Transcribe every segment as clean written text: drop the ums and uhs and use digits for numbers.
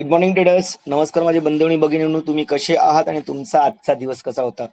Good morning traders. नमस्कार माझे बंधू आणि भगिनींनो, तुम्ही कसे आहात आणि तुमचा आजचा दिवस कसा होता?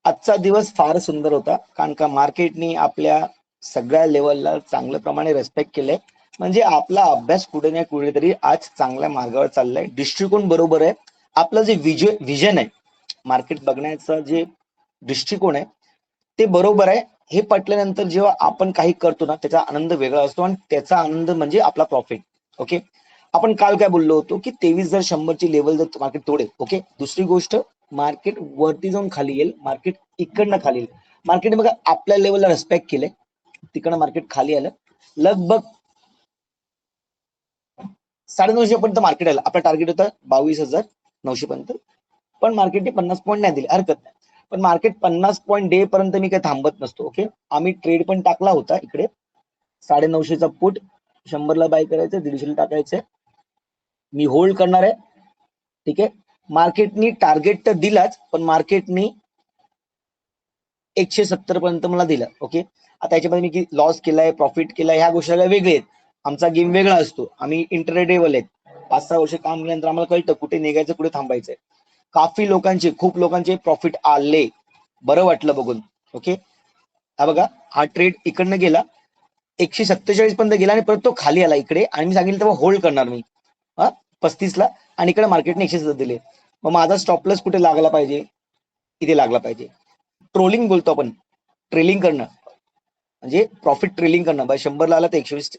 आजचा दिवस फार सुंदर होता, कारण का मार्केटनी आपल्या सगळ्या लेवलला चांगल्या प्रमाणे रिस्पेक्ट केलंय. म्हणजे आपला अभ्यास कुठे ना कुठेतरी आज चांगल्या मार्गावर चाललाय. दृष्टिकोन बरोबर आहे. आपलं जे विजन आहे, मार्केट बघण्याचा जे दृष्टिकोन आहे ते बरोबर आहे. हे पटल्यानंतर जेव्हा आपण काही करतो ना, त्याचा आनंद वेगळा असतो आणि त्याचा आनंद म्हणजे आपला प्रॉफिट. ओके, आपण काल काय बोललो होतो की 23,100ची लेवल जर मार्केट तोडेल, ओके. दुसरी गोष्ट, मार्केट वरती जाऊन खाली येईल, मार्केट इकडनं खाली येईल. मार्केट बघा आपल्या लेवलला रिस्पेक्ट केलंय, तिकडनं मार्केट खाली आलं. लगभग 950 पर्यंत मार्केट आलं. आपलं टार्गेट होतं 22,900 पर्यंत, पण मार्केटने 50 पॉईंट नाही दिले, हरकत नाही. पण मार्केट 50 पॉईंट डे पर्यंत मी काही थांबत नसतो. ओके, आम्ही ट्रेड पण टाकला होता इकडे. 950चा पुट 100ला बाय करायचं, 150ला टाकायचं. मी होल्ड करणार आहे, ठीक आहे. मार्केटनी टार्गेट तर दिलाच, पण मार्केटनी 170 पर्यंत मला दिलं. ओके, आता याच्यामध्ये मी लॉस केलाय, प्रॉफिट केलाय, ह्या गोष्टी वेगळे आहेत. आमचा गेम वेगळा असतो. आम्ही इंटरडेबल आहेत. 5-6 वर्ष काम केल्यानंतर आम्हाला कळतं कुठे निघायचं, कुठे थांबायचंय. काफी लोकांचे, खूप लोकांचे प्रॉफिट आले, बरं वाटलं बघून. ओके, हा बघा, हा ट्रेड इकडनं गेला, 147 पर्यंत गेला आणि परत तो खाली आला इकडे, आणि मी सांगितलं तेव्हा होल्ड करणार मी 35ला, आणि इकडे मार्केटने 170 दिले. मग माझा स्टॉपलॉस कुठे लागला पाहिजे? इथे लागला पाहिजे. ट्रोलिंग बोलतो आपण, ट्रेलिंग करणं म्हणजे प्रॉफिट ट्रेलिंग करणं. बाय 100ला आला तर 120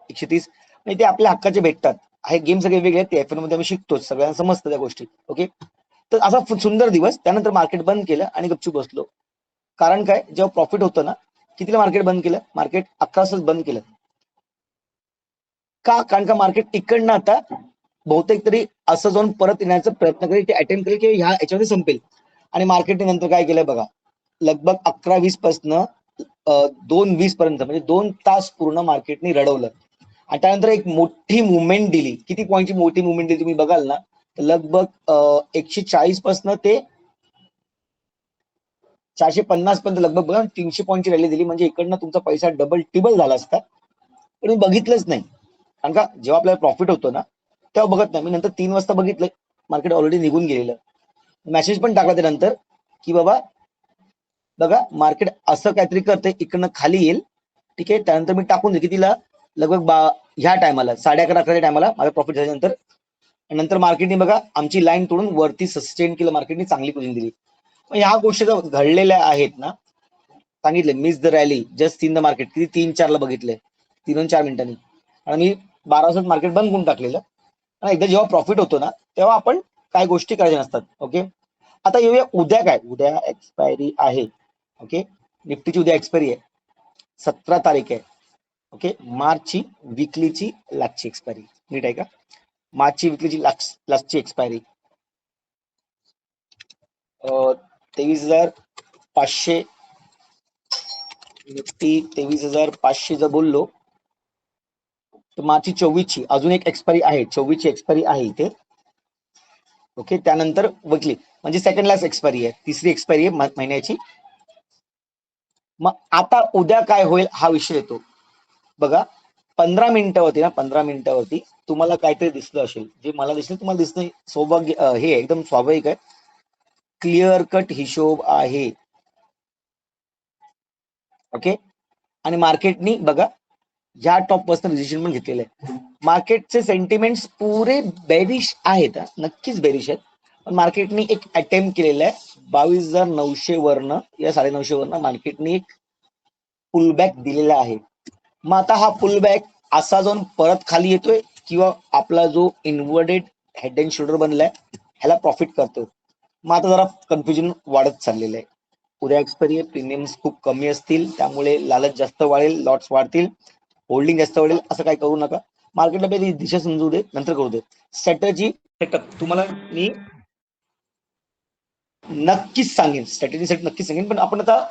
130, म्हणजे ते आपल्या हक्काचे भेटतात. हे गेम सगळे वेगळे आहेत, ते एफ मध्ये आम्ही शिकतो, सगळ्यांना समजतं त्या गोष्टी. ओके, तर असा सुंदर दिवस. त्यानंतर मार्केट बंद केलं आणि गपचूप बसलो. कारण काय, जेव्हा प्रॉफिट होतं ना, कितीला मार्केट बंद केलं? मार्केट 11 बंद केलं. का? कारण का मार्केट इकडनं आता बहुतेक तरी असं जाऊन परत येण्याचा प्रयत्न करेल, ते अटेम्प्ट करेल की ह्या याच्यामध्ये संपेल. आणि मार्केटने नंतर काय केलं बघा, लगभग 11:20 पासनं 2:20 पर्यंत, म्हणजे 2 तास पूर्ण मार्केटने रडवलं. आणि त्यानंतर एक मोठी मुवमेंट दिली. किती पॉईंटची मोठी मुवमेंट दिली तुम्ही बघाल ना, तर लगभग 140 पासनं ते 450 पर्यंत, लगभग बघा 300 पॉईंटची रॅली दिली. म्हणजे इकडनं तुमचा पैसा डबल टिबल झाला असता, पण मी बघितलंच नाही. कारण का जेव्हा आपल्याला प्रॉफिट होतो ना, तेव्हा बघत नाही. मी नंतर 3 वाजता बघितलं, मार्केट ऑलरेडी निघून गेलेलं. मेसेज पण टाकला त्यानंतर की बाबा बघा, मार्केट असं काहीतरी करते, इकडनं खाली येईल, ठीक आहे. त्यानंतर मी टाकून दे कितीला, लगभग ह्या टायमाला 11:30 टायमाला माझा प्रॉफिट झाल्यानंतर. नंतर मार्केटने बघा आमची लाईन तोडून वरती सस्टेन केलं, मार्केटने चांगली पोझिशन दिली. ह्या गोष्टी घडलेल्या आहेत ना, सांगितले. Miss the rally, just in the market, किती 3-4ला बघितले, 3-4 मिनिटांनी. आणि मी 12 वाजता मार्केट बंद करून टाकलेलं. आणि एकदा जेव्हा प्रॉफिट होतो ना, तेव्हा आपण काय गोष्टी करायच्या नसतात. ओके, आता येऊया उद्या. काय उद्या एक्सपायरी आहे? ओके, निफ्टीची उद्या एक्सपायरी आहे, 17 तारीख आहे. Okay, मार्चची विकलीची लास्टची expiry. नीट आहे का? मार्चची विकलीची लास्टची एक्सपायरी 23,500. निफ्टी 23,500 जर बोललो तर मार्चची 24ची अजून एक एक्सपायरी आहे, 24ची एक्सपायरी आहे इथे. ओके, त्यानंतर विकली म्हणजे सेकंड लास्ट एक्सपायरी आहे, तिसरी एक्सपायरी आहे महिन्याची. मग आता उद्या काय होईल हा विषय येतो बघा. 15 मिनिटावरती ना, 15 मिनिटावरती तुम्हाला काहीतरी दिसलं असेल, जे मला दिसलं तुम्हाला दिसणं सौभाग्य, हे एकदम स्वाभाविक आहे. क्लिअर कट हिशोब आहे. ओके, आणि मार्केटनी बघा ह्या टॉप पासून रिजेक्शन पण घेतलेलं आहे. मार्केटचे सेंटिमेंट्स पुरे बेरिश आहेत, नक्कीच बेरिश आहेत. पण मार्केटनी एक अटेम्प्ट केलेला आहे 22,900 वरनं या 950 वरनं मार्केटनी एक पुलबॅक दिलेला आहे. मग आता हा पुलबॅक असा जाऊन परत खाली येतोय, किंवा आपला जो इन्व्हर्टेड हेड अँड शोल्डर बनलाय ह्याला प्रॉफिट करतो. मग आता जरा कन्फ्युजन वाढत चाललेलं आहे. उद्या एक्सपायरी आहे, प्रीमियम्स खूप कमी असतील, त्यामुळे लालच जास्त वाढेल, लॉट्स वाढतील, होल्डिंग जास्त वाढेल. असं काय करू नका. मार्केटला पहिली दिशा समजू दे, नंतर करू दे. स्ट्रॅटेजी सेटअप तुम्हाला मी नक्कीच सांगेन, स्ट्रॅटेजी सेट नक्कीच सांगेन. पण आपण आता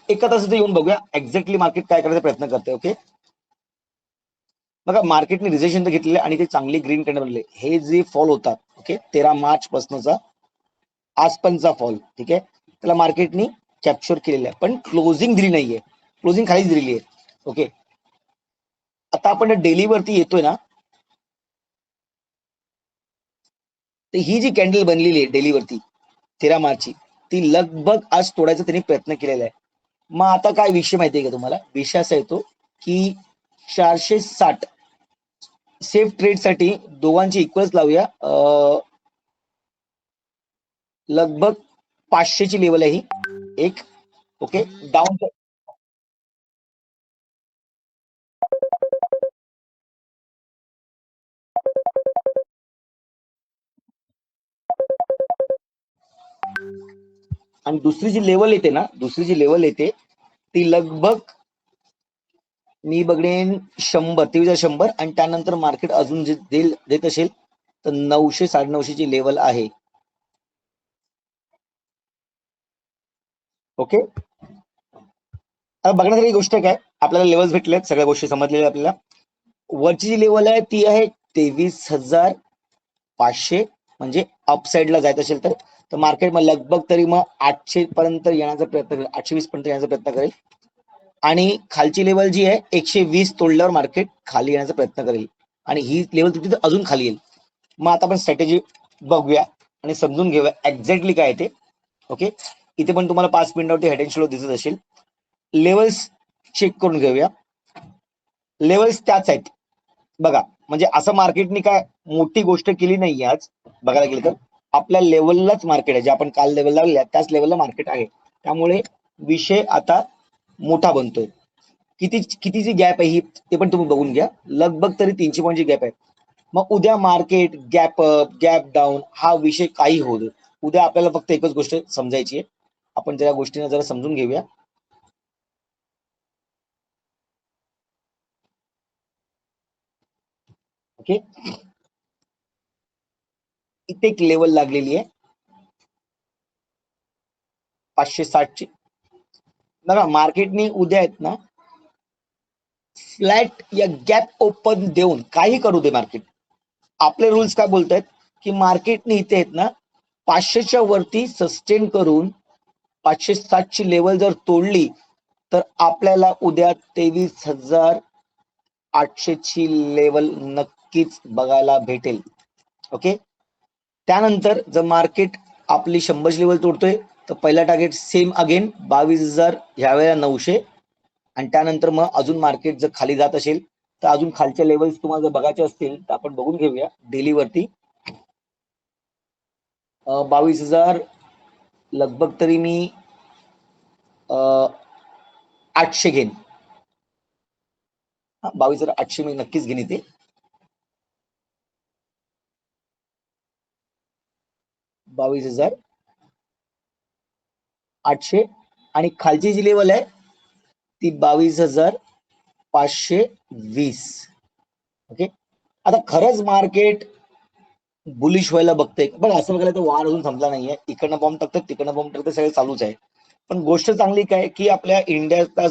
एका तासात येऊन बघूया एक्झॅक्टली मार्केट काय करायचा प्रयत्न करते. ओके, बघा मार्केटने रिजेक्शन तर घेतलेले आणि ते चांगली ग्रीन कॅन्डल बनले. हे जे फॉल होतात, ओके, 13 मार्च पासूनचा आजपर्यंतचा फॉल, ठीक आहे, त्याला मार्केटनी कॅप्चर केलेला आहे, पण क्लोजिंग दिली नाहीये, क्लोजिंग खालीच दिलेली आहे. ओके, आता आपण डेली वरती येतोय ना, तर ही जी कॅन्डल बनलेली आहे डेलीवरती 13 मार्चची, ती लगभग आज तोडायचा त्यांनी प्रयत्न केलेला आहे. मग आता काय विषय माहितीये का तुम्हाला? विषय असा येतो की 460 सेफ ट्रेड साठी दोघांची इक्वल्स लावूया. लगभग 500 ची लेवल आहे ही एक. ओके, डाऊन आणि दुसरी जी लेवल येते ना, दुसरी जी लेवल येते ती लगभग मी बघेन 100, 23,100 आणि त्यानंतर मार्केट अजून जे देत असेल तर 900 950 ची लेवल आहे. ओके, आता बघण्यासारखी गोष्ट काय, आपल्याला लेवल्स भेटले, सगळ्या गोष्टी समजलेल्या आपल्याला. वरची जी लेवल आहे ती आहे 23,500, म्हणजे अपसाइडला जायचं असेल तर मार्केट मग लगभग तरी मग 800 पर्यंत येण्याचा प्रयत्न करेल, 820 पर्यंत येण्याचा प्रयत्न करेल. आणि खालची लेवल जी आहे 120 तोडल्यावर मार्केट खाली येण्याचा प्रयत्न करेल आणि ही लेवल तुमची अजून खाली येईल. मग आता आपण स्ट्रॅटेजी बघूया आणि समजून घेऊया एक्झॅक्टली काय ते. ओके, इथे पण तुम्हाला 5 मिनिटावरती हेड अँड शोल्डर दिसत असेल. लेवल्स चेक करून घेऊया. लेवल्स त्याच आहेत बघा, म्हणजे असं मार्केटने काय मोठी गोष्ट केली नाही आज बघायला गेलं तर. आपल्या लेवललाच मार्केट आहे, जे आपण काल लेवल लावले त्याच लेवलला मार्केट आहे. त्यामुळे विषय आता मोठा बनतोय. कितीची गॅप आहे ही ते पण तुम्ही बघून घ्या. लगभग तरी 300 पॉईंटची गॅप आहे. मग उद्या market gap up gap down हा विषय काही होऊ दे, उद्या आपल्याला फक्त एकच गोष्ट समजायची आहे. आपण त्या गोष्टीने जरा समजून घेऊया. ओके, इथे एक लेवल लागलेली आहे 560 ची. बघा मार्केटने उद्या आहेत ना फ्लॅट या गॅप ओपन देऊन काही करू दे मार्केट, आपले रूल्स काय बोलतायत की मार्केटने इथे आहेत ना 500च्या वरती सस्टेन करून 560 ची लेवल जर तोडली तर आपल्याला उद्या 23,800 ची लेवल नक्कीच बघायला भेटेल. ओके, त्यानंतर जर मार्केट आपली 100 लेवल तोडतोय तर पहिला टार्गेट सेम अगेन 22,000, ह्यावेळेला 900. आणि त्यानंतर मग अजून मार्केट जर खाली जात असेल तर अजून खालच्या लेवल्स तुम्हाला जर बघायचे असतील तर आपण बघून घेऊया. डेली वरती 22,000 लगभग तरी मी 800 घेईन. 22,800 मी नक्कीच घेईन इथे. 22,800 आणि खालची जी लेवल आहे ती 22,520. ओके, आता खरंच मार्केट बुलिश व्हायला बघते पण असं बघायला तर वार अजून संपला नाहीये. इकडनं बॉम्ब टाकतात तिकडनं बॉम्ब टाकतात, सगळं चालूच आहे. पण गोष्ट चांगली काय की आपल्या इंडियाचा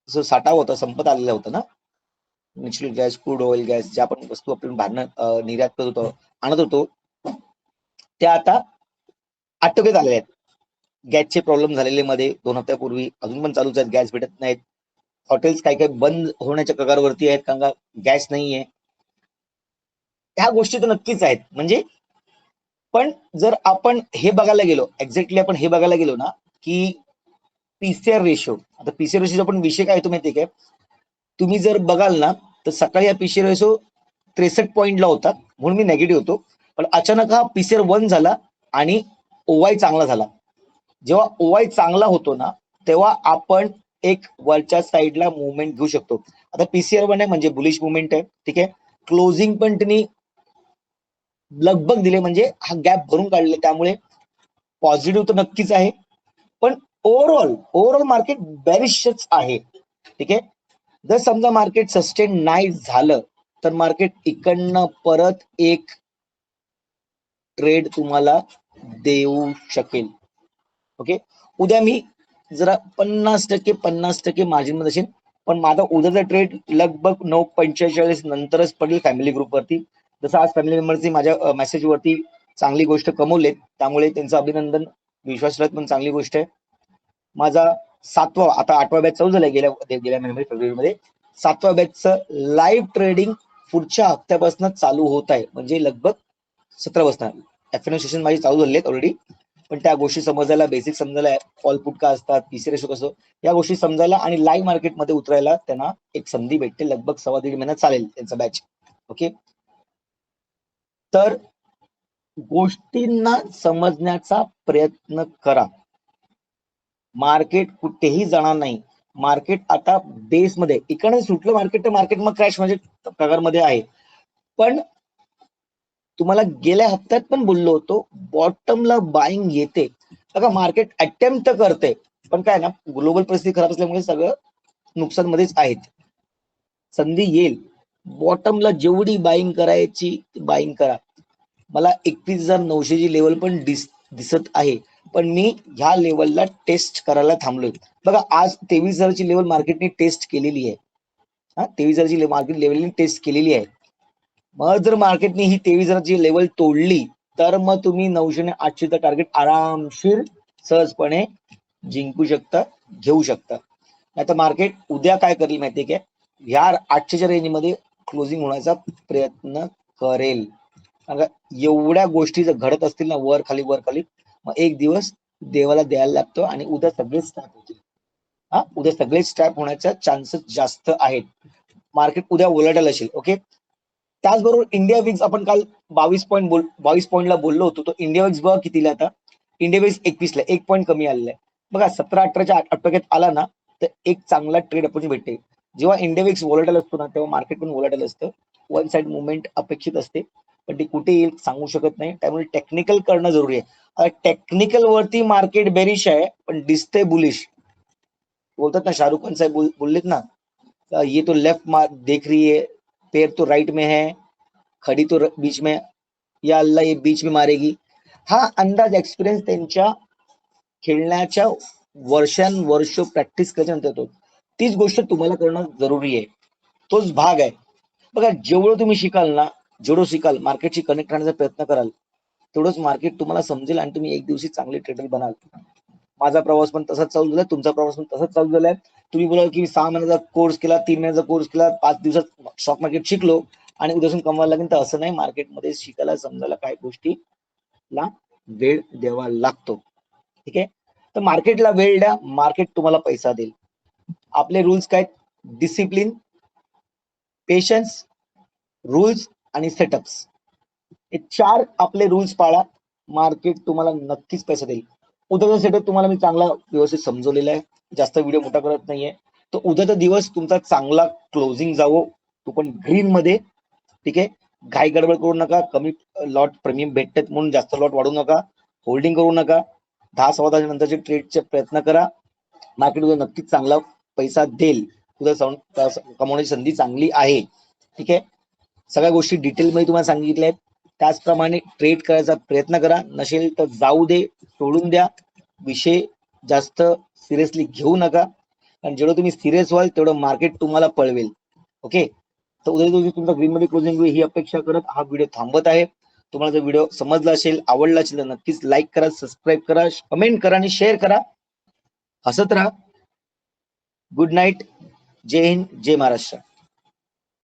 जो साठा होता संपत आलेला होता ना, natural gas, crude oil gas, ज्या आपण वस्तू आपण बाहेरनं निर्यात करत होतो, आणत होतो, त्या आता आटोक्यात आलेल्या आहेत. गॅसचे प्रॉब्लेम झालेले मध्ये 2 हफ्त्यापूर्वी, अजून पण चालूच आहेत. गॅस भेटत नाहीत. हॉटेल्स काही काही बंद होण्याच्या कगारवरती आहेत कारण का गॅस नाहीये. ह्या गोष्टी तर नक्कीच आहेत. म्हणजे पण जर आपण हे बघायला गेलो, एक्झॅक्टली आपण हे बघायला गेलो ना की पीसीआर रेशो, आता पीसीआर रेशोचा पण विषय काय येतो माहितीये काय, तुम्ही जर बघाल ना तर सकाळी हा पीसीआर रेशो 63 पॉईंटला होता म्हणून मी नेगेटिव्ह होतो. पण अचानक हा पीसीआर 1 झाला आणि ओवाय चांगला झाला. जेव्हा ओवाय चांगला होतो ना तेव्हा आपण एक वरच्या साईडला मुवमेंट घेऊ शकतो. आता पीसीआर 1 आहे म्हणजे बुलिश मुवमेंट आहे. ठीक आहे, क्लोजिंग पण त्यांनी लगभग दिले म्हणजे हा गॅप भरून काढले, त्यामुळे पॉझिटिव्ह तर नक्कीच आहे. पण ओव्हरऑल मार्केट बॅरिशच आहे. ठीक आहे, जर समजा मार्केट सस्टेन नाही झालं तर मार्केट इकडनं परत एक ट्रेड तुम्हाला देऊ शकेल. ओके, उद्या मी जरा 50% मार्जिन मध्ये असेल, पण माझा उद्याचा ट्रेड लगभग 9:45 नंतरच पडेल फॅमिली ग्रुप वरती. जसं आज फॅमिली मेंबर्सनी माझ्या मेसेज वरती चांगली गोष्ट कमवलेत, त्यामुळे त्यांचं अभिनंदन. विश्वास ठेवत पण चांगली गोष्ट आहे. माझा 7वा, आता 8वा बॅच चालू झालाय गेल्या महिन्यामध्ये फेब्रुवारीमध्ये. 7व्या बॅचचं लाईव्ह ट्रेडिंग पुढच्या हप्त्यापासून चालू होत आहे, म्हणजे लगभग 17 वाजता. एफएनओ सेशन माझी चालू झाली आहेत ऑलरेडी, पण त्या गोष्टी समजायला, बेसिक समजायला, कॉल पुट का असतात, पीसी रेशो कसं, या गोष्टी समजायला आणि लाईव्ह मार्केटमध्ये उतरायला त्यांना एक संधी भेटते. लगभग 1.25 महिना चालेल त्यांचा बॅच. ओके, तर गोष्टींना समजण्याचा प्रयत्न करा. मार्केट कुठेही जाणार नाही. मार्केट आता बेसमध्ये इकडे सुटलं मार्केट तर मार्केट मग क्रॅश म्हणजे प्रकारमध्ये आहे. पण तुम्हाला गेल्या हप्त्यात पण बोललो होतो, बॉटमला बाईंग येते. बघा मार्केट अटेम्प्ट करते, पण काय ना, ग्लोबल परिस्थिती खराब असल्यामुळे सगळं नुकसान मध्येच आहेत. संधी येईल. बॉटमला जेवढी बाईंग करायची बाईंग करा. मला 31,900 ची लेवल पण दिसत आहे, पण मी ह्या लेवलला टेस्ट करायला थांबलोय. बघा आज 23,000 ची लेवल मार्केटने टेस्ट केलेली आहे. 23,000 ची मार्केट लेवलने टेस्ट केलेली आहे. मग जर मार्केटने ही 23,000 ची लेवल तोडली तर मग तुम्ही 900 आणि 800चं टार्गेट आरामशीर सहजपणे जिंकू शकता, घेऊ शकता. नाही तर मार्केट उद्या काय करेल माहितीये काय, ह्या 800च्या रेंजमध्ये क्लोजिंग होण्याचा प्रयत्न करेल. एवढ्या गोष्टी जर घडत असतील ना, वर खाली वर खाली, मग एक दिवस देवाला द्यायला लागतो आणि उद्या सगळेच स्टॅप होतील. उद्या सगळेच स्टॅप होण्याचा चान्सेस जास्त आहेत. मार्केट उद्या वोलॅटाईल असेल. ओके, त्याचबरोबर इंडिया विक्स आपण काल 22 पॉईंटला बोललो होतो. तो इंडिया विक्स बघा कितीला आता, इंडिया विक्स 21 ला 1 पॉईंट कमी आलेला आहे. बघा 17-18च्या आटोक्यात आला ना तर एक चांगला ट्रेड अपॉर्च्युनिटी भेटते. जेव्हा इंडिया विक्स वोलॅटाईल असतो ना, तेव्हा मार्केट पण वोलॅटाईल असतं. वन साइड मुवमेंट अपेक्षित असते, पण ती कुठे येईल सांगू शकत नाही. त्यामुळे टेक्निकल करणं जरुरी आहे. टेक्निकल वरती मार्केट बेरिश आहे, पण दिसते बुलिश. बोलतात ना, शाहरुख खान साहेब बोललेत ना, ये तो लेफ्ट देख रही है, पैर तो राइट में है, खड़ी तो बीच में, या अल्लाह ये बीच में मारेगी. हा अंदाज एक्सपिरियन्स त्यांच्या खेळण्याच्या वर्षानुवर्ष प्रॅक्टिस केल्यानंतर येतो. तीच गोष्ट तुम्हाला करणं जरुरी आहे. तोच भाग आहे. बघा जेवढं तुम्ही शिकाल ना, जेवढं शिकाल, मार्केटशी कनेक्ट राहण्याचा प्रयत्न कराल, तेवढंच मार्केट तुम्हाला समजेल आणि तुम्ही एक दिवशी चांगले ट्रेडर बनाल. माझा प्रवास पण तसाच चालू झाला, तुमचा प्रवास पण तसाच चालू झालाय. तुम्ही बोलाल की 6 महिन्याचा कोर्स केला, 3 महिन्याचा कोर्स केला, 5 दिवसात स्टॉक मार्केट शिकलो आणि उद्यापासून कमवायला लागेल, तर असं नाही. मार्केटमध्ये शिकायला समजायला काय गोष्टीला वेळ द्यावा लागतो. ठीक आहे, तर मार्केटला वेळ द्या, मार्केट तुम्हाला पैसा देईल. आपले रूल्स काय, डिसिप्लिन, पेशन्स, रूल्स आणि सेटअप्स, हे 4 आपले रूल्स पाळा, मार्केट तुम्हाला नक्कीच पैसा देईल. उद्याचा सेटअप तुम्हाला मी चांगला व्यवस्थित समजवलेला आहे, जास्त व्हिडिओ मोठा करत नाहीये. तर उद्याचा दिवस तुमचा चांगला क्लोजिंग जावो, तो पण ग्रीन मध्ये. ठीक आहे, घाई गडबड करू नका. कमी लॉट प्रीमियम भेटतात म्हणून जास्त लॉट वाढवू नका, होल्डिंग करू नका. 10-10 नंतरचे ट्रेडचे प्रयत्न करा. मार्केट उद्या नक्कीच चांगला पैसा देईल. उद्या कमवण्याची संधी चांगली आहे. ठीक आहे, सगळ्या गोष्टी डिटेलमध्ये तुम्हाला सांगितल्या आहेत. त्याचप्रमाणे ट्रेड करायचा प्रयत्न करा. नसेल तर जाऊ दे, सोडून द्या. विषय जास्त सिरियसली घेऊ नका, कारण जेवढं तुम्ही सिरियस व्हाल तेवढं मार्केट तुम्हाला पळवेल. ओके, तर उद्या दिवशी तुमचा ग्रीन मध्ये क्लोजिंग होईल ही अपेक्षा करत हा व्हिडिओ थांबत आहे. तुम्हाला जर व्हिडिओ समजला असेल, आवडला असेल तर नक्कीच लाईक करा, सबस्क्राईब करा, कमेंट करा आणि शेअर करा. हसत राहा. Good night. जय हिंद, जय महाराष्ट्र.